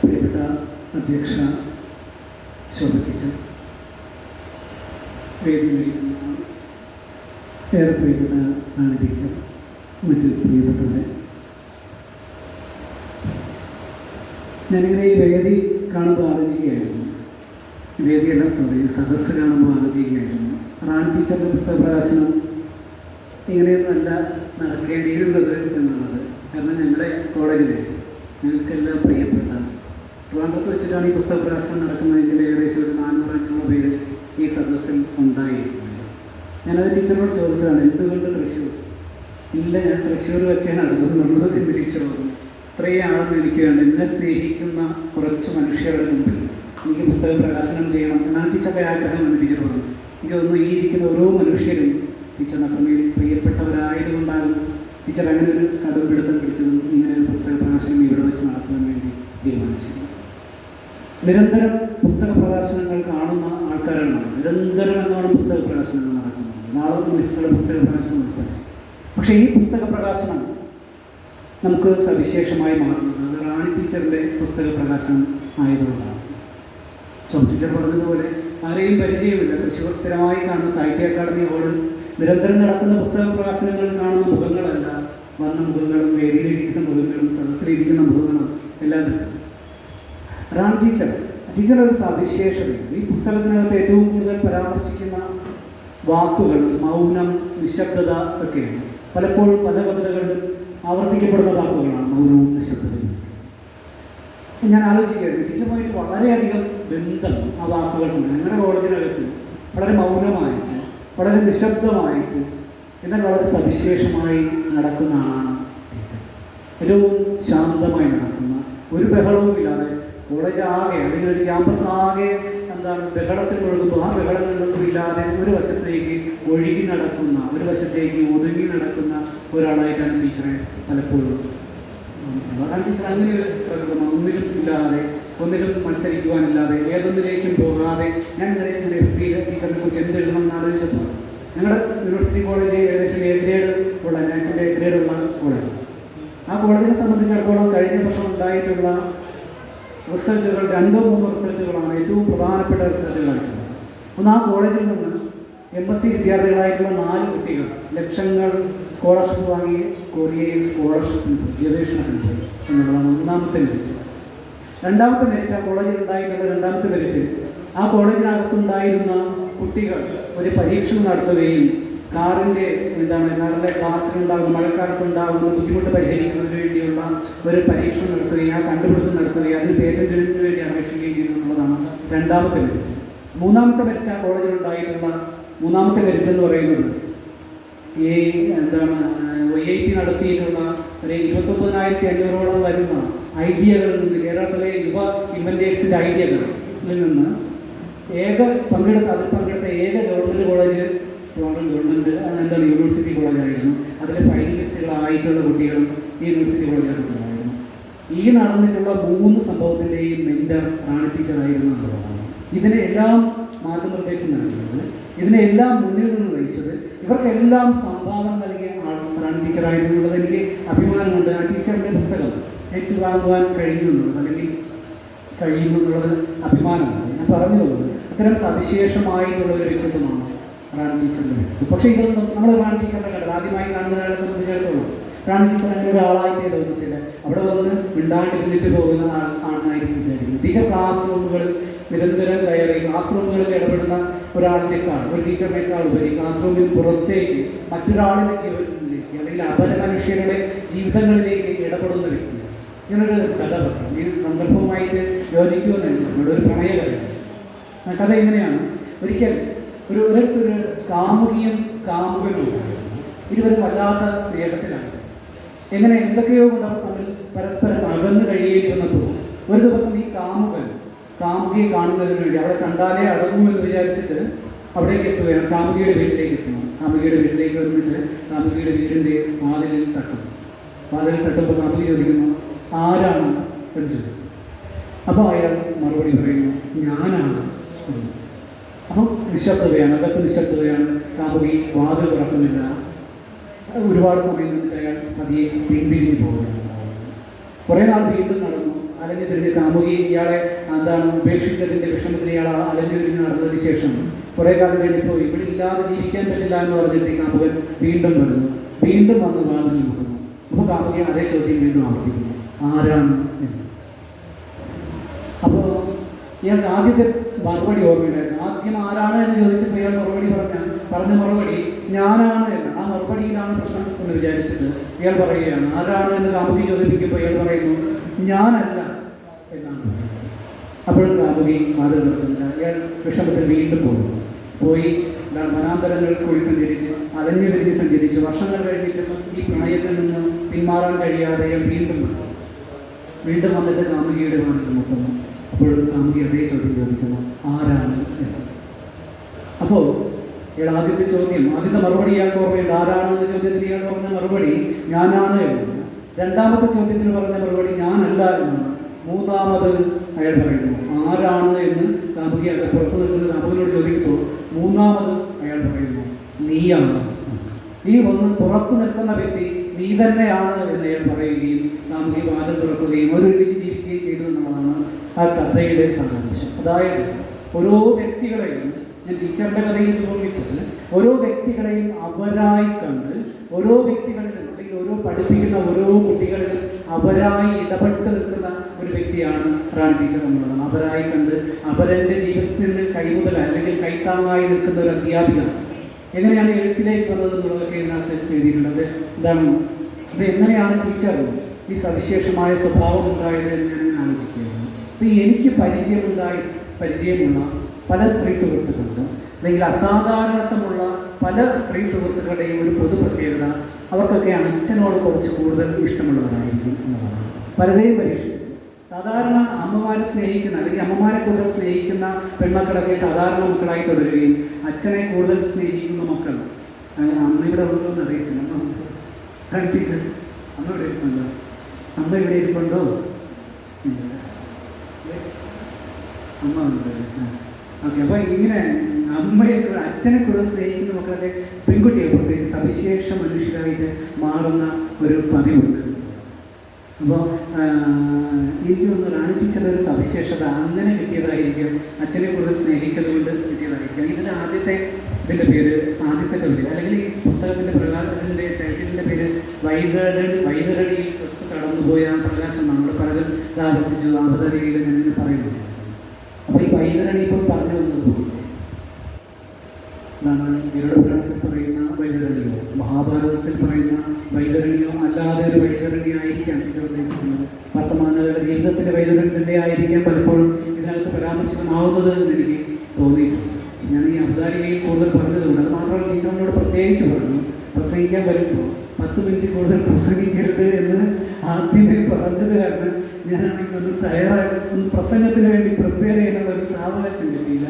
പ്രിയപ്പെട്ട അധ്യക്ഷ ശോഭ ടീച്ചർ, വേദിയിലിരിക്കുന്ന ഏറെ പ്രിയപ്പെട്ട റാണി ടീച്ചർ, മറ്റു പ്രിയപ്പെട്ടവരെ, ഞാനിങ്ങനെ ഈ വേദി കാണുമ്പോൾ ആലോചിക്കുകയായിരുന്നു. വേദിയല്ല, സദസ്സ് കാണുമ്പോൾ ആലോചിക്കുകയായിരുന്നു. റാണി ടീച്ചറിൻ്റെ പുസ്തക പ്രകാശനം ഇങ്ങനെയൊന്നുമല്ല നടക്കേണ്ടിയിരുന്നത് എന്നുള്ളത്. കാരണം ഞങ്ങളുടെ കോളേജിലെ ഞങ്ങൾക്കെല്ലാം പ്രിയപ്പെട്ട ട്രിവാൻഡ്രത്ത് വെച്ചിട്ടാണ് ഈ പുസ്തക പ്രകാശനം നടക്കുന്നതെങ്കിൽ ഏകദേശം ഒരു 400-500 പേര് ഈ സദസ്സിൽ ഉണ്ടായിരിക്കുന്നത്. ഞാനത് ടീച്ചറോട് ചോദിച്ചതാണ്, എന്തുകൊണ്ട് തൃശ്ശൂർ? ഇല്ല, ഞാൻ തൃശ്ശൂർ വെച്ചേ നടക്കുന്നുള്ളൂ എന്ന് ടീച്ചർ പറഞ്ഞു. ഇത്രയും ആളെന്ന് എനിക്ക് വേണ്ട, എന്നെ സ്നേഹിക്കുന്ന കുറച്ച് മനുഷ്യരുടെ മുമ്പിൽ എനിക്ക് പുസ്തക പ്രകാശനം ചെയ്യണം എന്നാണ് ടീച്ചറുടെ ആഗ്രഹം എന്ന് ടീച്ചർ പറഞ്ഞു. എനിക്ക് തോന്നുന്നു ഈ ഇരിക്കുന്ന ഓരോ മനുഷ്യരും ടീച്ചറിന് അത്രമേൽ പ്രിയപ്പെട്ടവരായതുകൊണ്ടാകും ടീച്ചർ അങ്ങനെ ഒരു കടുംപിടുത്തം പിടിച്ചതും ഇങ്ങനെ ഒരു പുസ്തക പ്രകാശനം ഇവിടെ വെച്ച് നടത്താൻ വേണ്ടി തീരുമാനിച്ചത്. നിരന്തരം പുസ്തക പ്രകാശനങ്ങൾ കാണുന്ന ആൾക്കാരാണ് നമ്മൾ. നിരന്തരം എന്നാണ് പുസ്തക പ്രകാശനങ്ങൾ നടക്കുന്നത്. നാളെ പുസ്തക പ്രകാശനം നടത്തുന്നത്. പക്ഷേ ഈ പുസ്തക പ്രകാശനം നമുക്ക് സവിശേഷമായി മാറുന്നത് അത് റാണി ടീച്ചറിൻ്റെ പുസ്തക പ്രകാശനം ആയതുകൊണ്ടാണ്. ശോഭ ടീച്ചർ പറഞ്ഞതുപോലെ ആരെയും പരിചയമില്ല. തൃശ്ശൂർ സ്ഥിരമായി കാണുന്ന സാഹിത്യ അക്കാദമി ഹോളിൽ നിരന്തരം നടക്കുന്ന പുസ്തക പ്രകാശനങ്ങളിൽ കാണുന്ന മുഖങ്ങളല്ല, വന്ന മുഖങ്ങളും വേദിയിലിരിക്കുന്ന മുഖങ്ങളും സദസ്സിലിരിക്കുന്ന മുഖങ്ങളും എല്ലാം. റാണി ടീച്ചർ ഒരു സവിശേഷതയുണ്ട്. ഈ പുസ്തകത്തിനകത്ത് ഏറ്റവും കൂടുതൽ പരാമർശിക്കുന്ന വാക്കുകൾ മൗനം, നിശബ്ദത ഒക്കെയാണ്. പലപ്പോഴും പല കവിതകളിലും ആവർത്തിക്കപ്പെടുന്ന വാക്കുകളാണ് മൗനവും നിശബ്ദതയും. ഞാൻ ആലോചിക്കുകയായിരുന്നു, ടീച്ചറുമായിട്ട് വളരെയധികം ബന്ധം ആ വാക്കുകൾക്കുണ്ട്. ഞങ്ങളുടെ കോളേജിനകത്ത് വളരെ മൗനമായിട്ട്, വളരെ നിശബ്ദമായിട്ട്, എന്നാൽ വളരെ സവിശേഷമായി നടക്കുന്ന ആളാണ് ടീച്ചർ. ഏറ്റവും ശാന്തമായി നടക്കുന്ന, ഒരു ബഹളവുമില്ലാതെ കോളേജ് ആകെ അല്ലെങ്കിൽ ഒരു ക്യാമ്പസ് ആകെ ബഹളത്തിൽ മുഴുകുമ്പോൾ ആ ബഹളങ്ങളൊന്നും ഇല്ലാതെ ഒരു വശത്തേക്ക് ഒഴുകി നടക്കുന്ന, ഒരു വശത്തേക്ക് ഒതുങ്ങി നടക്കുന്ന ഒരാളായിട്ടാണ് ടീച്ചറെ പലപ്പോഴും. ടീച്ചർ അങ്ങനെ ഒരു പ്രകൃതം ഒന്നിലും ഇല്ലാതെ, ഒന്നിലും മത്സരിക്കുവാനില്ലാതെ, ഏതൊന്നിലേക്കും പോകാതെ. ഞാൻ ഇന്നലെ ടീച്ചറിനെ കുറിച്ച് എന്തെഴുതണം എന്ന് ആലോചിച്ചപ്പോൾ ഞങ്ങളുടെ യൂണിവേഴ്സിറ്റി കോളേജ് ഏകദേശം A ഗ്രേഡ് ഉള്ള, ഞങ്ങൾക്ക് A ഗ്രേഡ് ഉള്ള കോളേജ്. ആ കോളേജിനെ സംബന്ധിച്ചിടത്തോളം കഴിഞ്ഞ വർഷം ഉണ്ടായിട്ടുള്ള റിസൾട്ടുകൾ 2-3 റിസൾട്ടുകളാണ് ഏറ്റവും പ്രധാനപ്പെട്ട റിസൾട്ടുകളായിട്ടുള്ളത്. ഒന്ന്, ആ കോളേജിൽ നിന്ന് MSc വിദ്യാർത്ഥികളായിട്ടുള്ള 4 കുട്ടികൾ ലക്ഷങ്ങൾ സ്കോളർഷിപ്പ് വാങ്ങി കൊറിയയിൽ സ്കോളർഷിപ്പിന് പോയി, ഗവേഷണത്തിന് പോയി എന്നുള്ളതാണ് ഒന്നാമത്തെ മെറിറ്റ്. രണ്ടാമത്തെ മെറിറ്റ്, ആ കോളേജിൽ ഉണ്ടായിട്ടുള്ള രണ്ടാമത്തെ മെറിറ്റ്, ആ കോളേജിനകത്തുണ്ടായിരുന്ന കുട്ടികൾ ഒരു പരീക്ഷണം നടത്തുകയും കാറിൻ്റെ ക്ലാസ്സിലുണ്ടാകുന്ന മഴക്കാലത്തുണ്ടാകുന്ന ബുദ്ധിമുട്ട് പരിഹരിക്കുന്നതിന് വേണ്ടിയുള്ള ഒരു പരീക്ഷണം നടത്തുകയും ആ കണ്ടുപിടുത്തം നടത്തുകയും അതിന് പേറ്റന്റിന് വേണ്ടി അപേക്ഷിക്കുകയും ചെയ്യുന്നുള്ളതാണ് രണ്ടാമത്തെ മെറിറ്റ്. മൂന്നാമത്തെ മെറിറ്റ്, ആ കോളേജിലുണ്ടായിട്ടുള്ള മൂന്നാമത്തെ മെറിറ്റ് എന്ന് പറയുന്നത് IIT നടത്തിയിട്ടുള്ള ഒരു 29,500ഓളം വരുന്ന ഐഡിയകളിൽ നിന്ന്, കേരളത്തിലെ യുവ ഇൻവെൻറ്റേഴ്സിൻ്റെ ഐഡിയകളിൽ നിന്ന് അതിൽ പങ്കെടുത്ത ഏക ഗവൺമെൻറ് കോളേജ് യൂണിവേഴ്സിറ്റി കോളേജായിരുന്നു. അതിലെ ഫൈനലിസ്റ്റുകളായിട്ടുള്ള കുട്ടികളും ഈ യൂണിവേഴ്സിറ്റി കോളേജിലുണ്ടായിരുന്നു. ഈ നടന്നിട്ടുള്ള 3 സംഭവത്തിൻ്റെയും മെൻറ്റർ റാണി ടീച്ചറായിരുന്നു എന്നുള്ളതാണ്. ഇതിനെല്ലാം മാർഗനിർദ്ദേശം നൽകുന്നത്, ഇതിനെല്ലാം മുന്നിൽ നിന്ന് നയിച്ചത്, ഇവർക്കെല്ലാം സംഭാവന നൽകിയ റാണി ടീച്ചറായിരുന്നു എന്നുള്ളത് എനിക്ക് അഭിമാനമുണ്ട്. ആ ടീച്ചറിൻ്റെ പുസ്തകം ഏറ്റുവാങ്ങുവാൻ കഴിയുന്നുള്ളത് അല്ലെങ്കിൽ കഴിയുമെന്നുള്ളത് അഭിമാനമാണ്. ഞാൻ പറഞ്ഞു പോകുന്നത് അത്തരം സവിശേഷമായിട്ടുള്ള ഒരു വ്യക്തിത്വമാണ് റാണി ടീച്ചറിൻ്റെ വ്യക്തിത്വം. പക്ഷേ ഇതൊന്നും നമ്മൾ റാണി ടീച്ചറിനെ കണ്ടത് ആദ്യമായി കാണുന്ന ഒരാളെ സംബന്ധിച്ചിടത്തോളം റാണി ടീച്ചർ അങ്ങനെ ഒരാളായിട്ടേ തോന്നിട്ടില്ല. അവിടെ വന്ന് മിണ്ടാണ്ടിരുന്നിട്ട് പോകുന്ന ആളായിരുന്നു വിചാരിക്കുന്നത്. ടീച്ചർ ക്ലാസ് റൂമുകളിൽ നിരന്തരം കയറി ക്ലാസ് റൂമുകളിൽ ഇടപെടുന്ന ഒരാളിനേക്കാൾ, ഒരു ടീച്ചറിനേക്കാൾ ഉപരി ക്ലാസ് റൂമിൽ പുറത്തേക്ക് മറ്റൊരാളിൻ്റെ ജീവിതത്തിലേക്ക് അല്ലെങ്കിൽ അപര മനുഷ്യരുടെ ജീവിതങ്ങളിലേക്ക് ഇടപെടുന്ന വ്യക്തി. ഇങ്ങനൊരു കഥ പറഞ്ഞു. ഈ സന്ദർഭവുമായിട്ട് യോജിക്കുമെന്ന് നമ്മുടെ ഒരു പ്രണയകഥയാണ്. ആ കഥ എങ്ങനെയാണ്? ഒരിക്കൽ ഒരു കാമുകിയും കാമുകനും ഇരുവരും വല്ലാത്ത സ്നേഹത്തിലാണ്. എങ്ങനെ എന്തൊക്കെയോ കൊണ്ട് അവർ തമ്മിൽ പരസ്പരം അകന്നു കഴിയേണ്ടിരുന്നപ്പോൾ ഒരു ദിവസം ഈ കാമുകിയെ കാണുന്നതിന് വേണ്ടി അവളെ കണ്ടാലേ അടങ്ങുമെന്ന് വിചാരിച്ചിട്ട് അവിടേക്ക് എത്തുകയാണ്. കാമുകിയുടെ വീട്ടിലേക്ക് എത്തുന്നു. കാമുകിയുടെ വീട്ടിലേക്ക് വന്നിട്ട് കാമുകിയുടെ വീടിൻ്റെ വാതിലിൽ തട്ടുന്നു. വാതിലിൽ തട്ടുമ്പോൾ കാമുകി ചോദിക്കുന്നു, ആരാണ് എന്ന് ചോദിക്കും. അപ്പോൾ അയാൾ മറുപടി പറയുന്നു, ഞാനാണ്. അപ്പം നിശബ്ദതയാണ്, അകത്ത് നിശബ്ദതയാണ്. കാമുകി വാതിൽ തുറക്കുന്നില്ല. ഒരുപാട് സമയം നിന്നിട്ട് അയാൾ പതിയെ പിന്തിരിഞ്ഞു പോകുകയാണ്. കുറേ നാൾ വീണ്ടും നടന്നു. അലഞ്ഞു തിരിഞ്ഞ് കാമുകി ഇയാളെ ഉപേക്ഷിച്ചതിൻ്റെ വിഷമത്തിന് ഇയാൾ അലഞ്ഞു തിരിഞ്ഞ് നടന്നതിന് ശേഷം കുറേ കാലം കഴിഞ്ഞപ്പോൾ ഇവിടെ ഇല്ലാതെ ജീവിക്കാൻ പറ്റില്ല എന്ന് പറഞ്ഞിട്ട് ഈ കാമുകൻ വീണ്ടും വരുന്നു. വീണ്ടും വന്ന് വാതിൽ മുട്ടുന്നു. അപ്പോൾ കാമുകി അതേ ചോദ്യം വീണ്ടും ആവർത്തിക്കുന്നു, ആരാണ് എന്ന്. അപ്പോൾ ഇയാൾക്ക് ആദ്യത്തെ മറുപടി ഓർമ്മയുണ്ടായിരുന്നു. ആദ്യം ആരാണ് എന്ന് ചോദിച്ചപ്പോൾ ഇയാൾ പറഞ്ഞ മറുപടി ഞാനാണ് എന്ന്. ആ മറുപടിയിലാണ് പ്രശ്നം എന്ന് വിചാരിച്ചിട്ട് ഇയാൾ പറയുകയാണ് ആരാണ് എന്ന് കാമുകി ചോദിപ്പിക്കുമ്പോൾ ഇയാൾ പറയുന്നു ഞാനല്ല എന്നാണ്. അപ്പോഴും കാമുകി വാതിൽ തുറക്കുന്നില്ല. ഇയാൾ വിഷമത്തിൽ വീണ്ടും പോയി വനാന്തരങ്ങൾക്കുള്ളിൽ സഞ്ചരിച്ച് അലഞ്ഞു തിരിഞ്ഞ് സഞ്ചരിച്ച് വർഷങ്ങൾ കഴിഞ്ഞിട്ടും ഈ പ്രണയത്തിൽ നിന്ന് പിന്മാറാൻ കഴിയാതെ ഇയാൾ വീണ്ടും വന്നിട്ട് കാമുകിയുടെ വാതിൽ മുട്ടുന്നു. അപ്പോഴും കാമുകി അതേ ചോദ്യം ചോദിക്കുന്നു, ആരാണ് എന്ന്. അപ്പോൾ ഇയാൾ ആദ്യത്തെ മറുപടി ഇയാൾക്ക് ഓർമ്മയുണ്ട്. ആരാണെന്ന ചോദ്യത്തിന് ഇയാൾ പറഞ്ഞ മറുപടി ഞാനാണ് എന്നാണ്. രണ്ടാമത്തെ ചോദ്യത്തിന് പറഞ്ഞ മറുപടി ഞാനല്ല എന്നാണ്. മൂന്നാമത് അയാൾ പറയുന്നു ആരാണ് എന്ന് കാമുകി അത് പുറത്തു നിൽക്കുന്ന കാമുകിനോട് ചോദിക്കുമ്പോൾ മൂന്നാമത് അയാൾ പറയുന്നു നീയാണ്. നീ വന്ന് പുറത്തു നിൽക്കുന്ന വ്യക്തി നീ തന്നെയാണ് എന്ന് അയാൾ പറയുകയും കാമുകി വാതിൽ തുറക്കുകയും ഒരുമിച്ച് ജീവിക്കുകയും ചെയ്തു എന്നുള്ളതാണ് ആ കഥയുടെ സാരാംശം. അതായത് ഓരോ വ്യക്തികളെയും ഞാൻ ടീച്ചറിൻ്റെ കഥയിൽ തോന്നിച്ചത് ഓരോ വ്യക്തികളെയും അവരായി കണ്ട് ഓരോ വ്യക്തികളിലും അല്ലെങ്കിൽ ഓരോ പഠിപ്പിക്കുന്ന ഓരോ കുട്ടികളിലും അവരായി ഇടപെട്ട് നിൽക്കുന്ന ഒരു വ്യക്തിയാണ് റാണി ടീച്ചർ എന്നുള്ളത്. അവരായി കണ്ട് അവരുടെ ജീവിതത്തിന് കൈമുതൽ അല്ലെങ്കിൽ കൈത്താങ്ങായി നിൽക്കുന്ന ഒരു അധ്യാപിക. എങ്ങനെയാണ് എഴുത്തിലേക്ക് വന്നത് എന്നുള്ളതൊക്കെ ഇതിനകത്ത് എഴുതിയിട്ടുള്ളത്. ഇത് എങ്ങനെയാണ് ടീച്ചർ ഈ സവിശേഷമായ സ്വഭാവം ഉണ്ടായത് എന്ന് ഞാൻ ആലോചിക്കുകയാണ്. അപ്പോൾ എനിക്ക് പരിചയമുള്ള പല സ്ത്രീ സുഹൃത്തുക്കളുണ്ട്, അല്ലെങ്കിൽ അസാധാരണത്വമുള്ള പല സ്ത്രീ സുഹൃത്തുക്കളുടെയും ഒരു പൊതു പ്രത്യേകത അവർക്കൊക്കെ അച്ഛനോട് കുറച്ച് കൂടുതൽ ഇഷ്ടമുള്ളവരായിരിക്കും എന്നതാണ്. പലരെയും പരീക്ഷിക്കും. സാധാരണ അമ്മമാരെ സ്നേഹിക്കുന്ന അല്ലെങ്കിൽ അമ്മമാരെ കൂടുതൽ സ്നേഹിക്കുന്ന പെൺമക്കളൊക്കെ സാധാരണ മക്കളായി തുടരുകയും അച്ഛനെ കൂടുതൽ സ്നേഹിക്കുന്ന മക്കൾ അമ്മ ഇവിടെ ഉണ്ടോ എന്ന് അറിയത്തില്ല. ടീച്ചർ അമ്മ ഇവിടെ ഇരിപ്പുണ്ടോ? അമ്മ ഇവിടെ ഇരിപ്പുണ്ടോ? അമ്മ ഉണ്ട്. ഓക്കെ. അപ്പോൾ ഇങ്ങനെ അമ്മയെ അച്ഛനെ കൂടുതൽ സ്നേഹിക്കുന്ന മക്കളൊക്കെ പെൺകുട്ടിയെ പ്രത്യേകിച്ച് സവിശേഷ മനുഷ്യരായിട്ട് മാറുന്ന ഒരു പതിവുണ്ട്. അപ്പോൾ എനിക്ക് തോന്നുന്നു റാണി ടീച്ചറുടെ ഒരു സവിശേഷത അങ്ങനെ കിട്ടിയതായിരിക്കും, അച്ഛനെ കൂടുതൽ സ്നേഹിച്ചത് കൊണ്ട് കിട്ടിയതായിരിക്കും. ഇതിൻ്റെ ഇതിൻ്റെ പേര് ആദ്യത്തെ കവിത അല്ലെങ്കിൽ ഈ പുസ്തകത്തിൻ്റെ പ്രകാശത്തിൻ്റെ ടൈറ്റിലിൻ്റെ പേര് വൈതരണി കടന്നുപോയ പ്രകാശം. നമ്മുടെ പലരും ആവർത്തിച്ചു അവതരികയിൽ ഞാൻ പറയുന്നത്. അപ്പോൾ ഈ വൈതരണി ഇപ്പോൾ പറഞ്ഞു വന്നത് ഗരുഡ പുരാണത്തിൽ പറയുന്ന വൈതരണിയോ മഹാഭാരതത്തിൽ പറയുന്ന വൈതരണിയോ അല്ലാതെ ഒരു വൈതരണി ആയിരിക്കാം ടീച്ചർ ഉദ്ദേശിക്കുന്നത്. വർത്തമാനകാല ജീവിതത്തിൻ്റെ വൈതരണി തന്നെ ആയിരിക്കാം പലപ്പോഴും ഇതിനകത്ത് പരാമർശിതമാവുന്നത് എന്ന് എനിക്ക് തോന്നിയിട്ടുണ്ട്. ഞാൻ ഈ അവതാരികയിൽ കൂടുതൽ പറഞ്ഞതുകൊണ്ട് അത് മാത്രമല്ല ടീച്ചറിനോട് പ്രത്യേകിച്ച് പറഞ്ഞു പ്രസംഗിക്കാൻ വരുമ്പോൾ 10 മിനിറ്റ് കൂടുതൽ പ്രസംഗിക്കരുത് എന്ന് ആദ്യമേ പറഞ്ഞത് കാരണം ഞാനാണെങ്കിൽ ഒന്ന് പ്രസംഗത്തിന് വേണ്ടി പ്രിപ്പയർ ചെയ്യാനുള്ള ഒരു സാവകാശം കിട്ടിയില്ല.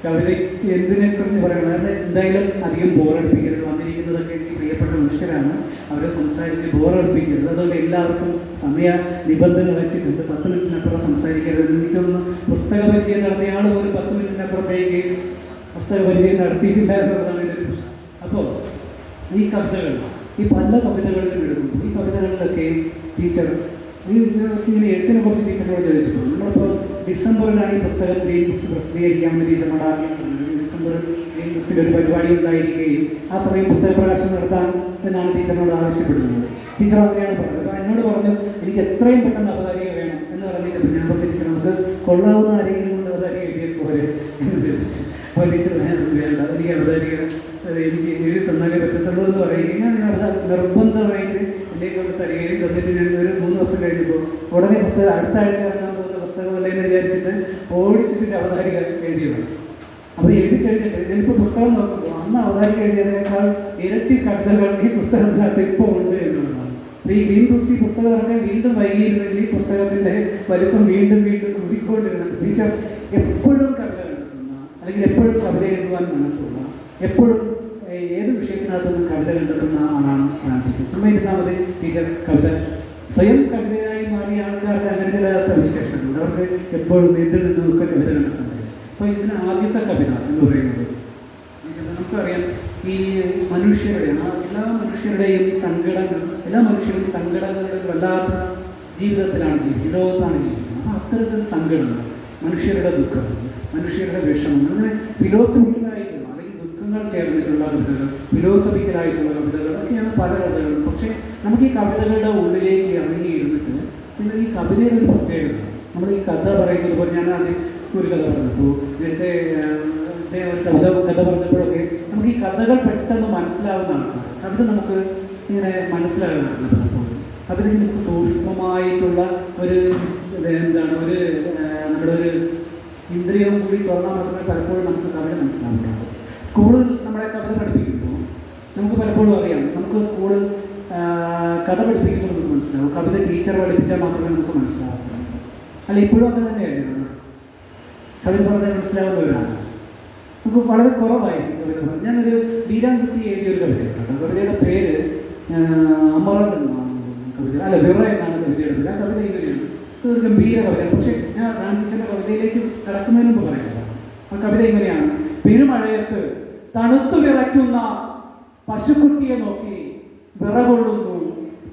കവിതയ്ക്ക് എന്തിനെക്കുറിച്ച് പറയണം, കാരണം എന്തായാലും അധികം ബോറടിപ്പിക്കരുത്. വന്നിരിക്കുന്നതൊക്കെ എനിക്ക് പ്രിയപ്പെട്ട മനുഷ്യരാണ്, അവരെ സംസാരിച്ച് ബോറടിപ്പിക്കരുത്. അതുകൊണ്ട് എല്ലാവർക്കും സമയ നിബന്ധന വെച്ചിട്ടുണ്ട്. 10 മിനിറ്റിനപ്പുറം സംസാരിക്കരുത്. എനിക്കൊന്ന് പുസ്തക പരിചയം നടത്തിയ ആൾ ഒരു 10 മിനിറ്റിനപ്പുറത്തേക്ക് പുസ്തക പരിചയം നടത്തിയിട്ടില്ല എന്നുള്ളതാണ് എൻ്റെ ഒരു പ്രശ്നം. അപ്പോൾ ഈ കവിതകൾ ഈ പല കവിതകളിലും എഴുതുമ്പോൾ ഈ കവിതകളിലൊക്കെ ടീച്ചർ ഇങ്ങനെ എഴുത്തിനെ കുറിച്ച് ടീച്ചറിനോട് ചോദിച്ചിട്ടുണ്ട്. നമ്മളിപ്പോൾ ഡിസംബറിലാണ് ഈ പുസ്തകം ഗ്രീൻ ബുക്സ് പ്രസിദ്ധീകരിക്കാമെന്ന് ടീച്ചറിനോട് ആഗ്രഹിക്കുന്നത്. ഡിസംബറിൽ ഗ്രീൻ ബുക്സിൽ ഒരു പരിപാടി ഉണ്ടായിരിക്കുകയും ആ സമയം പുസ്തക പ്രകാശനം നടത്താൻ എന്നാണ് ടീച്ചറിനോട് ആവശ്യപ്പെടുന്നത്. ടീച്ചർ അങ്ങനെയാണ് പറഞ്ഞത്. അപ്പോൾ എന്നോട് പറഞ്ഞു എനിക്ക് എത്രയും പെട്ടെന്ന് അവതാരിക വേണം എന്ന് പറഞ്ഞിട്ട് ഞാൻ പറഞ്ഞു ടീച്ചർ നമുക്ക് കൊള്ളാവുന്ന ആരെങ്കിലും കൊണ്ട് അവതാരിക എഴുതിയാൽ പോലെ എന്ന് ചോദിച്ചു. അപ്പോൾ ടീച്ചർ വേണ്ട, എനിക്ക് അവതാരിക എനിക്ക് എഴുതി തന്നാലേ പറ്റത്തുള്ളൂ എന്ന് പറയുകയും ഞാൻ നിർബന്ധമായിട്ട് എന്നെ കൊണ്ട് തരികയും തന്നിട്ട് ഞാൻ ഒരു 3 ദിവസം കഴിഞ്ഞപ്പോൾ ഉടനെ പുസ്തകം അടുത്ത ആഴ്ച ഇറങ്ങാൻ പോകുന്ന പുസ്തകമല്ലേ എന്ന് വിചാരിച്ചിട്ട് ഓടിച്ചിട്ട് അവതാരിക എഴുതിയതാണ്. അപ്പോൾ എഴുതി കഴിഞ്ഞിട്ട് ഞാനിപ്പോൾ പുസ്തകം നോക്കുമ്പോൾ അന്ന് അവതാരിക എഴുതിയതിനേക്കാൾ ഇരട്ടി കവിതകൾ ഈ പുസ്തകത്തിനകത്ത് ഇപ്പോൾ ഉണ്ട് എന്നുള്ളതാണ്. അപ്പോൾ ഈ ഗ്രീൻ ബുക്സ് ഈ പുസ്തകം ഇറങ്ങാൻ വീണ്ടും വൈകിയിരുന്നെങ്കിൽ ഈ പുസ്തകത്തിൻ്റെ വലിപ്പം വീണ്ടും കൂടിക്കൊണ്ടിരുന്നത്. ടീച്ചർ എപ്പോഴും കവിത കണ്ടെത്തുന്ന അല്ലെങ്കിൽ എപ്പോഴും കവിത എഴുതുവാൻ മനസ്സുള്ള എപ്പോഴും ഏത് വിഷയത്തിനകത്തുനിന്നും കവിത കണ്ടെത്തുന്ന ആളാണ് ടീച്ചർ. നമ്മൾ ഇരുന്നാൽ മതി ടീച്ചർ കവിത സ്വയം കവിതയായി മാറിയ ആൾക്കാർക്ക് അങ്ങനെ ചില സവിശേഷതകളുണ്ട്. അവർക്ക് എപ്പോഴും വീട്ടിൽ നിന്നൊക്കെ കവിത കണ്ടെത്തുന്നത്. അപ്പോൾ ഇതിന് ആദ്യത്തെ കവിത എന്ന് പറയുന്നത് നമുക്കറിയാം ഈ മനുഷ്യരുടെ എല്ലാ മനുഷ്യരുടെയും സങ്കടങ്ങൾ എല്ലാ മനുഷ്യരും സങ്കടങ്ങളുടെ വല്ലാത്ത ജീവിതത്തിലാണ് ജീവിക്കുന്നത്, ലോകത്താണ് ജീവിക്കുന്നത്. അത്തരത്തിൽ സങ്കടങ്ങൾ, മനുഷ്യരുടെ ദുഃഖങ്ങൾ, മനുഷ്യരുടെ വിഷമങ്ങൾ, അങ്ങനെ ഫിലോസഫിക്കലായിട്ടുള്ള അല്ലെങ്കിൽ ദുഃഖങ്ങൾ ചേർന്നിട്ടുള്ള കവിതകൾ, ഫിലോസഫിക്കലായിട്ടുള്ള കവിതകൾ ഒക്കെയാണ് പല കവിതകളും. പക്ഷേ നമുക്ക് ഈ കവിതകളുടെ ഉള്ളിലേക്ക് ഇറങ്ങിയിരുന്നിട്ട് പിന്നെ ഈ കവിതയുടെ ഒരു പ്രത്യേകത, നമ്മൾ ഈ കഥ പറയുന്നത് പോലെ, ഞാൻ ആദ്യം ഒരു കഥ പറഞ്ഞപ്പോൾ നേരത്തെ ഒരു കഥ പറഞ്ഞപ്പോഴൊക്കെ നമുക്ക് ഈ കഥകൾ പെട്ടെന്ന് മനസ്സിലാവുന്നതാണ്. കവിത നമുക്ക് ഇങ്ങനെ മനസ്സിലാകുന്നതാണ് പലപ്പോഴും. കവിത നമുക്ക് സൂക്ഷ്മമായിട്ടുള്ള ഒരു എന്താണ് ഒരു നമ്മുടെ ഒരു ഇന്ദ്രിയവും കൂടി തുറന്നാൽ മാത്രമേ പലപ്പോഴും നമുക്ക് കവിത മനസ്സിലാവുന്നുള്ളൂ. സ്കൂളിൽ നമ്മളെ കവിത പഠിപ്പിക്കുമ്പോൾ നമുക്ക് പലപ്പോഴും അറിയാം, നമുക്ക് സ്കൂളിൽ കഥ പഠിപ്പിക്കുമ്പോൾ നമുക്ക് മനസ്സിലാവും. കവിത ടീച്ചർ പഠിപ്പിച്ചാൽ മാത്രമേ നമുക്ക് മനസ്സിലാവുള്ളൂ. അല്ല, ഇപ്പോഴും അങ്ങനെ തന്നെയല്ലേ? കവിത പറഞ്ഞാൽ മനസ്സിലാവുന്നവരാണ്. നമുക്ക് വളരെ കുറവായിരിക്കും കവിത പറഞ്ഞാൽ. ഞാനൊരു വീരാൻകുട്ടി എഴുതിയൊരു കവിതയാണ് കേട്ടോ. കവിതയുടെ പേര് അമറൻ എന്നാണ് കവിത, അല്ല വിറ എന്നാണ് കവിതയുടെ പേര്. ആ കവിത ഇങ്ങനെയാണ്, ഒരു ഗംഭീര കവിതയാണ്. പക്ഷേ ഞാൻ ഗാന്ധിജിയുടെ കവിതയിലേക്ക് കടക്കുന്നതിന് മുമ്പ് പറയുന്നത് ആ കവിത ഇങ്ങനെയാണ്: പെരുമഴയത്ത് തണുത്തു വിറയ്ക്കുന്ന പശുക്കുട്ടിയെ നോക്കി വിറകൊള്ളുന്നു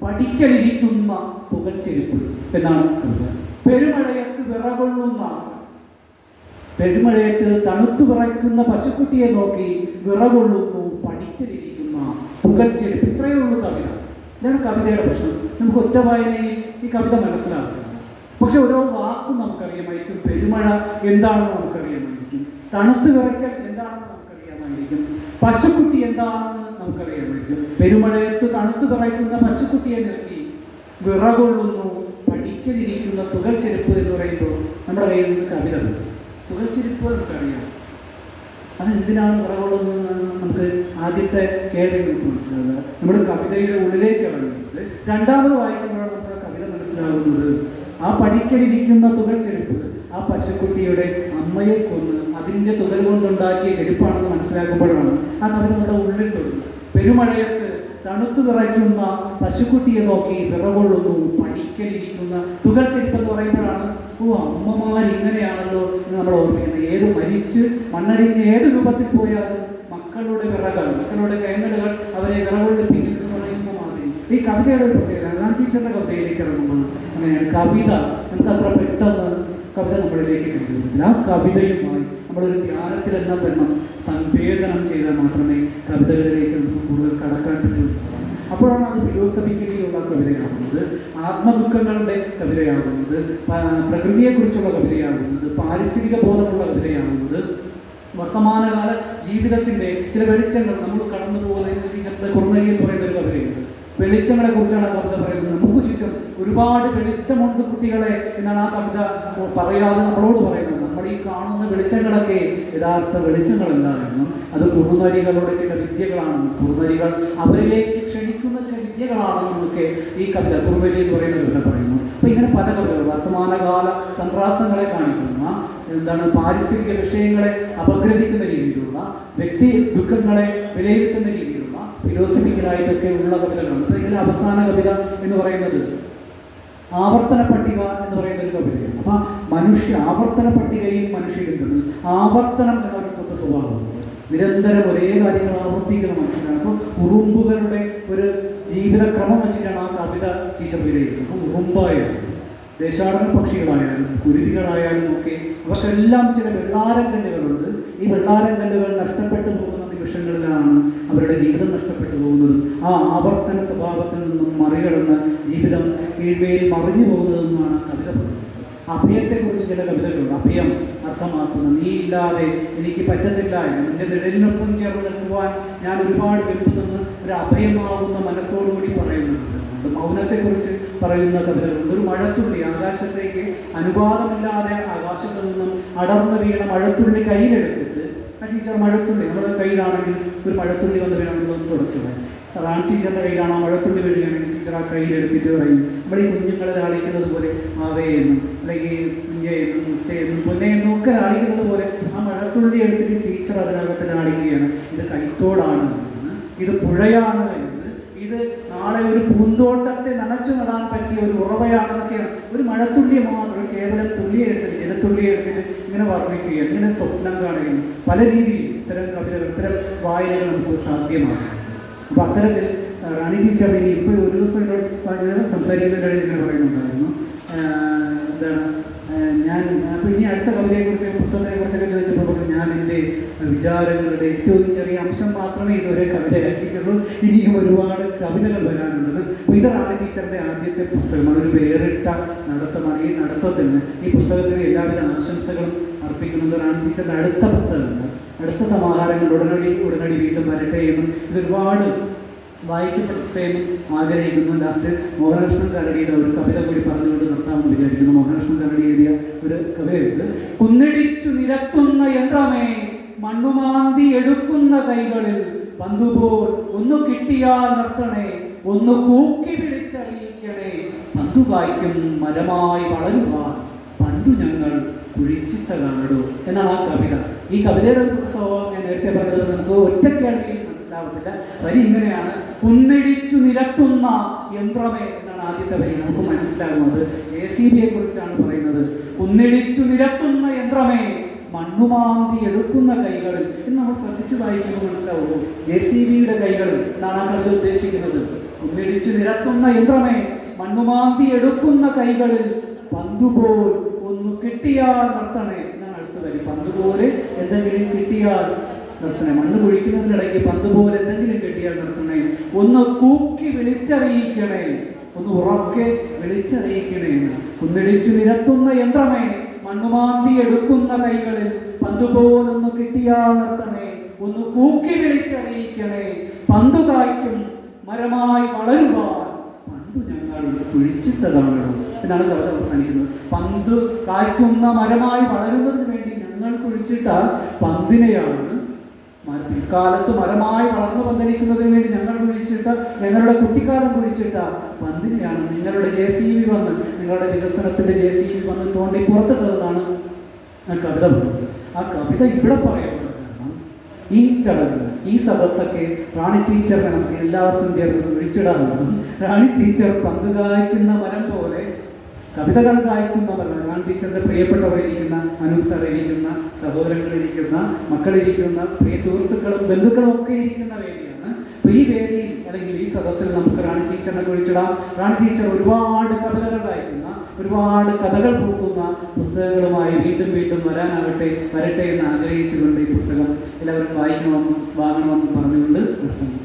പഠിക്കലിരിക്കുന്ന പുകച്ചെരുപ്പ് എന്നാണ് കവിത. പെരുമഴയത്ത് വിറകൊള്ളുന്ന, പെരുമഴയത്ത് തണുത്തു വിറയ്ക്കുന്ന പശുക്കുട്ടിയെ നോക്കി വിറകൊള്ളുന്നു പഠിക്കലിരിക്കുന്ന പുകച്ചെരുപ്പ്. ഇത്രയേ ഉള്ളൂ കവിത. ഇതാണ് കവിതയുടെ പ്രശ്നം. നമുക്ക് ഒറ്റ വായനയിൽ ഈ കവിത മനസ്സിലാക്കുക. പക്ഷെ ഓരോ വാക്കും നമുക്കറിയാമായിരിക്കും. പെരുമഴ എന്താണെന്ന് നമുക്കറിയാമായിരിക്കും, തണുത്തു വിറയ്ക്കൽ എന്താണെന്ന് നമുക്കറിയാമായിരിക്കും, പശുക്കുട്ടി എന്താണെന്ന് നമുക്കറിയാമായിരിക്കും. പെരുമഴയത്ത് തണുത്തു വിറയ്ക്കുന്ന പശുക്കുട്ടിയെ നോക്കി വിറകൊള്ളുന്നു പഠിക്കലിരിക്കുന്ന തുകൽ ചെരുപ്പ് എന്ന് പറയുമ്പോൾ നമ്മുടെ കയ്യിൽ നിന്ന് കവിത ഉണ്ട്. തുകൽ ചെരുപ്പ് നമുക്കറിയാം, അതെന്തിനാണ് വിറകൊള്ളുന്നതെന്ന് നമുക്ക് ആദ്യത്തെ കേൾവി നമുക്ക് മനസ്സിലാവുക. നമ്മുടെ കവിതയുടെ ഉള്ളിലേക്ക് ഇറങ്ങുന്നത് രണ്ടാമത് വായിക്കുമ്പോഴാണ് നമുക്ക് ആ കവിത മനസ്സിലാകുന്നത്. ആ പഠിക്കലിരിക്കുന്ന തുകൽ ചെരുപ്പ് ആ പശുക്കുട്ടിയുടെ അമ്മയെ കൊന്ന് അതിൻ്റെ തുകൽ കൊണ്ടുണ്ടാക്കിയ ചെരുപ്പാണെന്ന് മനസ്സിലാക്കുമ്പോഴാണ് ആ കവിത നമ്മുടെ ഉള്ളിൽ തൊടുന്നത്. പെരുമഴയത്ത് തണുത്തു വിറയ്ക്കുന്ന പശുക്കുട്ടിയെ നോക്കി വിറകൊള്ളുന്നു പഠിക്കലിരിക്കുന്ന തുകൽ ചെരുപ്പ് എന്ന് പറയുമ്പോഴാണ് അമ്മമാർ ഇങ്ങനെയാണല്ലോ എന്ന് നമ്മൾ ഓർമ്മിക്കുന്നത്. ഏത് മരിച്ച് മണ്ണടിഞ്ഞ് ഏത് രൂപത്തിൽ പോയാലും മക്കളുടെ വിറകൾ, മക്കളുടെ കൈനലുകൾ അവരെ വിറകൊള്ളിപ്പിക്കുന്നു എന്ന് പറയുന്ന മാതിരി ഈ കവിതയുടെ ഒരു പ്രത്യേകത. ഗാന്ധി ടീച്ചറിന്റെ കവിതയിലേക്ക് ഇറങ്ങുമ്പോൾ അങ്ങനെയാണ്. കവിത നമുക്ക് അത്ര പെട്ടെന്ന് കവിത നമ്മളിലേക്ക് കണ്ടുവരുന്നില്ല. ആ കവിതയുമായി നമ്മളൊരു ധ്യാനത്തിൽ എന്നാൽ വരണം സംവേദനം ചെയ്താൽ മാത്രമേ കവിതകളിലേക്ക് നമുക്ക് കൂടുതൽ കടക്കാൻ പറ്റുള്ളൂ. അപ്പോഴാണ് അത് ഫിലോസഫിക്കലിയുള്ള കവിതയാകുന്നത്, ആത്മദുഃഖങ്ങളുടെ കവിതയാകുന്നത്, പ്രകൃതിയെക്കുറിച്ചുള്ള കവിതയാകുന്നത്, പാരിസ്ഥിതിക ബോധമുള്ള കവിതയാകുന്നത്, വർത്തമാനകാല ജീവിതത്തിൻ്റെ ചില വെളിച്ചങ്ങൾ നമ്മൾ കടന്നു പോകുന്ന ടീച്ചറിൻ്റെ കുറുനരി എന്ന് പറയുന്ന ഒരു കവിതയുണ്ട്. വെളിച്ചങ്ങളെ കുറിച്ചാണ് ആ കവിത പറയുന്നത്. നമുക്ക് ചുറ്റും ഒരുപാട് വെളിച്ചമുണ്ട് കുട്ടികളെ എന്നാണ് ആ കവിത പറയാതെ നമ്മളോട് പറയുന്നത്. നമ്മൾ ഈ കാണുന്ന വെളിച്ചങ്ങളൊക്കെ യഥാർത്ഥ വെളിച്ചങ്ങളെന്താണെന്നും അത് കുറുനരികളുടെ ചില വിദ്യകളാണെന്നും കുറുനരികൾ അവരിലേക്ക് ക്ഷണിക്കുന്ന ചില വിദ്യകളാണെന്നും ഒക്കെ ഈ കവിത കുറുനരി എന്ന് പറയുന്ന കവിത പറയുന്നു. അപ്പോൾ ഇങ്ങനെ പല കവിതകൾ വർത്തമാനകാല സംപ്രാസങ്ങളെ കാണിക്കുന്ന എന്താണ് പാരിസ്ഥിതിക വിഷയങ്ങളെ അപഗ്രഥിക്കുന്ന രീതിയിലുള്ള വ്യക്തി ദുഃഖങ്ങളെ വിലയിരുത്തുന്ന രീതിയിലുള്ള ഫിലോസഫിക്കലായിട്ടൊക്കെ ഉള്ള കവിതകളുണ്ട്. അപ്പോൾ ഇതിലെ അവസാന കവിത എന്ന് പറയുന്നത് ആവർത്തന പട്ടിക എന്ന് പറയുന്ന ഒരു കവിതയാണ്. അപ്പം ആവർത്തന പട്ടികയും മനുഷ്യരും തമ്മിൽ ആവർത്തനം എന്നൊരു പൊതു സ്വഭാവമുണ്ട്. നിരന്തരം ഒരേ കാര്യങ്ങൾ ആവർത്തിക്കുന്ന മനുഷ്യനാണ്. അപ്പോൾ ഉറുമ്പുകളുടെ ഒരു ജീവിതക്രമം വെച്ചിട്ടാണ് ആ കവിത ടീച്ചർ വിലയിരുത്തുന്നത്. അപ്പോൾ ഉറുമ്പായാലും ദേശാടന പക്ഷികളായാലും കുരുവികളായാലും ഒക്കെ അവർക്കെല്ലാം ചില വെള്ളാരം കല്ലുകളുണ്ട്. ഈ വെള്ളാരം കല്ലുകൾ നഷ്ടപ്പെട്ടു പോകുന്ന നിമിഷങ്ങളിലാണ് അവരുടെ ജീവിതം നഷ്ടപ്പെട്ടു പോകുന്നതും ആ ആവർത്തന സ്വഭാവത്തിൽ നിന്നും മറികടന്ന് ജീവിതം കീഴ്മേൽ മറിഞ്ഞു പോകുന്നതെന്നാണ് കവിത പറയുന്നത്. അഭയത്തെക്കുറിച്ച് ചില കവിതകളുണ്ട്. അഭയം അർത്ഥമാക്കുന്ന നീ ഇല്ലാതെ എനിക്ക് പറ്റത്തില്ല എന്ന്, എൻ്റെ നിഴലിനൊപ്പം ചേർന്ന് നിൽക്കുവാൻ ഞാൻ ഒരുപാട് വെമ്പുന്നെന്ന് ഒരു അഭയമാകുന്ന മനസ്സോടുകൂടി പറയുന്നുണ്ട്. മൗനത്തെക്കുറിച്ച് പറയുന്ന കവിതകളുണ്ട്. ഒരു മഴത്തുള്ളി ആകാശത്തേക്ക് അനുപാതമില്ലാതെ ആകാശത്തു നിന്നും അടർന്നു വീണ മഴത്തുള്ളി കയ്യിലെടുത്തിട്ട് ആ ടീച്ചർ മഴത്തുള്ളി നമ്മുടെ കയ്യിലാണെങ്കിൽ ഒരു മഴത്തുള്ളി വന്ന് വീണമെന്ന് തുടച്ചത് റാം ടീച്ചറിൻ്റെ കയ്യിലാണ് ആ മഴത്തുള്ളി വീഴുകയാണെങ്കിൽ ടീച്ചർ ആ കയ്യിലെടുത്തിട്ട് പറയും നമ്മൾ ഈ കുഞ്ഞുങ്ങളെ ലാളിക്കുന്നത് പോലെ ആവയെന്നും അല്ലെങ്കിൽ കുഞ്ഞയെന്നും മുട്ടയെന്നും പൊന്നയെന്നും ഒക്കെ ലാളിക്കുന്നത് പോലെ ആ മഴത്തുള്ളി എടുത്തിട്ട് ടീച്ചർ അതിനകത്ത് ലാളിക്കുകയാണ്. ഇത് കൈത്തോടാണ്, ഇത് പുഴയാണ്, ഇത് നാളെ ഒരു പൂന്തോട്ടത്തെ നനച്ചു നടാൻ പറ്റിയ ഒരു ഉറവയാണെന്നൊക്കെയാണ്. ഒരു മഴത്തുള്ളിയെ മാത്രം കേവലം തുള്ളിയെ എടുത്തിട്ട് ജലത്തുള്ളിയെ എടുത്തിട്ട് ഇങ്ങനെ വർണ്ണിക്കുകയാണ്, ഇങ്ങനെ സ്വപ്നം കാണുകയും പല രീതിയിൽ ഇത്തരം കവിതകൾ ഇത്തരം വായനകൾ നമുക്ക് സാധ്യമാണ്. അപ്പോൾ അത്തരത്തിൽ റാണി ടീച്ചർ ഇനി ഇപ്പോൾ ഒരു ദിവസം എന്നോട് സംസാരിക്കുന്നതിനിടയിൽ ഇങ്ങനെ പറയുന്നുണ്ടായിരുന്നു, എന്താണ് വിചാരങ്ങളുടെ ഏറ്റവും ചെറിയ അംശം മാത്രമേ ഇതുവരെ കവിതയാക്കിയിട്ടുള്ളൂ. ഇനിയും ഒരുപാട് കവിതകൾ വരാനുള്ളത്. അപ്പോൾ ഇത് റാണി ടീച്ചറിൻ്റെ ആദ്യത്തെ പുസ്തകമാണ്. ഒരു വേറിട്ട നടത്തമാണ്. ഈ നടത്തത്തിന്, ഈ പുസ്തകത്തിന് എല്ലാവിധ ആശംസകളും അർപ്പിക്കുന്നത്. റാണി ടീച്ചറിൻ്റെ അടുത്ത പുസ്തകങ്ങൾ, അടുത്ത സമാഹാരങ്ങൾ ഉടനടി വീണ്ടും വരട്ടെ എന്നും ഇതൊരുപാട് വായിക്കപ്പെട്ടെ ആഗ്രഹിക്കുന്നു. ലാസ്റ്റ് മോഹനകൃഷ്ണൻ കരടിയുടെ ഒരു കവിത കൂടി പറഞ്ഞുകൊണ്ട് നിർത്താമെന്ന് വിചാരിക്കുന്നു. മോഹനകൃഷ്ണൻ കരടി എഴുതിയ ഒരു കവിതയുണ്ട്. കുന്നിടിച്ചു നിരത്തുന്ന യന്ത്രമേ, മണ്ണുമാന്തി എടുക്കുന്ന കൈകളിൽ പന്തുപോൽ ഒന്ന് കിട്ടിയാൽ നിർത്തണേ, ഒന്ന് കൂക്കി വിളിച്ചറിയിക്കണേ, പന്തു കായ്ക്കും മരമായി വളരുവാൻ പണ്ടു ഞങ്ങൾ കുഴിച്ചിട്ട കാണടോ എന്നാണ് ആ കവിത. ഈ കവിതയുടെ ഒരു സ്വഭാവം ഞാൻ നേരത്തെ പറഞ്ഞത് നമുക്ക് ഒറ്റക്കേൾവിയിൽ മനസ്സിലാവത്തില്ല. വരി ഇങ്ങനെയാണ്: കുന്നിടിച്ചു നിരത്തുന്ന യന്ത്രമേ എന്നാണ് ആദ്യത്തെ വരി. നമുക്ക് മനസ്സിലാകുന്നത് JCB കുറിച്ചാണ് പറയുന്നത്. കുന്നിടിച്ചു നിരത്തുന്ന യന്ത്രമേ, മണ്ണുമാന്തി എടുക്കുന്ന കൈകളിൽ എന്ന് നമ്മൾ ശ്രദ്ധിച്ച് വായിക്കുമ്പോൾ മനസ്സിലാവുമോ? JCBയുടെ കൈകളിൽ എന്നാണ് ആ കവിത ഉദ്ദേശിക്കുന്നത്. കുന്നിടിച്ചു നിരത്തുന്ന യന്ത്രമേ, മണ്ണുമാന്തി എടുക്കുന്ന കൈകളിൽ പന്തുപോൽ ഒന്ന് കിട്ടിയാൽ നിർത്തണേ എന്നാണ് അടുത്ത വരി. പന്തുപോലെ എന്തെങ്കിലും കിട്ടിയാൽ നിർത്തണേ. മണ്ണ് കുഴിക്കുന്നതിനിടയ്ക്ക് പന്തുപോലെ എന്തെങ്കിലും കിട്ടിയാൽ നിർത്തണേ. ഒന്ന് കൂക്കി വിളിച്ചറിയിക്കണേ, ഒന്ന് ഉറക്കെ വിളിച്ചറിയിക്കണേ. കുന്നിടിച്ചു നിരത്തുന്ന യന്ത്രമേ, മണ്ണുമാന്തി എടുക്കുന്ന കൈകളിൽ പന്തുപോലൊന്ന് കിട്ടിയാൽ നിർത്തണേ, ഒന്ന് കൂക്കി വിളിച്ചറിയിക്കണേ, പന്തു കായ്ക്കും മരമായി വളരുവാൻ പന്തു ഞങ്ങൾ കുഴിച്ചിട്ടതാണോ എന്നാണ് കവിത അവസാനിക്കുന്നത്. പന്ത് കായ്ക്കുന്ന മരമായി വളരുന്നതിന് വേണ്ടി ഞങ്ങൾ കുഴിച്ചിട്ട പന്തിനെയാണ് പിൽക്കാലത്ത് മരമായി വളർന്നു വന്നിരിക്കുന്നതിന് വേണ്ടി ഞങ്ങൾ കുഴിച്ചിട്ട, ഞങ്ങളുടെ കുട്ടിക്കാലം കുഴിച്ചിട്ട പന്തിനെയാണ് നിങ്ങളുടെ JCB വന്ന്, നിങ്ങളുടെ വികസനത്തിന്റെ JCB വന്ന് തോണ്ടി പുറത്തിട്ടതാണ് ആ കവിത പറയുന്നത്. ആ കവിത ഇവിടെ പറയപ്പെടുന്നത് കാരണം ഈ ചടങ്ങ്, ഈ സദസ്സൊക്കെ റാണി ടീച്ചറിനെ നമുക്ക് എല്ലാവർക്കും ചേർന്ന് വിളിച്ചിടാറുണ്ട്. റാണി ടീച്ചർ പന്ത് കായ്ക്കുന്ന മരം പോലെ കവിതകൾ കായ്ക്കുന്നവരാണ്. റാണി ടീച്ചറിന്റെ പ്രിയപ്പെട്ടവരിയ്ക്കുന്ന, അനൂപ് സാർ ഇരിക്കുന്ന, സഹോദരങ്ങളിരിക്കുന്ന, മക്കളിരിക്കുന്ന, പ്രിയ സുഹൃത്തുക്കളും ബന്ധുക്കളും ഒക്കെ ഇരിക്കുന്ന വേദിയാണ്. അപ്പോൾ ഈ വേദിയിൽ അല്ലെങ്കിൽ ഈ സദസ്സിൽ നമുക്ക് റാണി ടീച്ചറിനെ കുറിച്ചിടാം. റാണി ടീച്ചർ ഒരുപാട് കവിതകൾ കായ്ക്കുന്ന, ഒരുപാട് കഥകൾ പൂക്കുന്ന പുസ്തകങ്ങളുമായി വീണ്ടും വീണ്ടും വരട്ടെ എന്ന് ആഗ്രഹിച്ചുകൊണ്ട് ഈ പുസ്തകം എല്ലാവരും വാങ്ങണമെന്നും പറഞ്ഞുകൊണ്ട് നിർത്തുന്നു.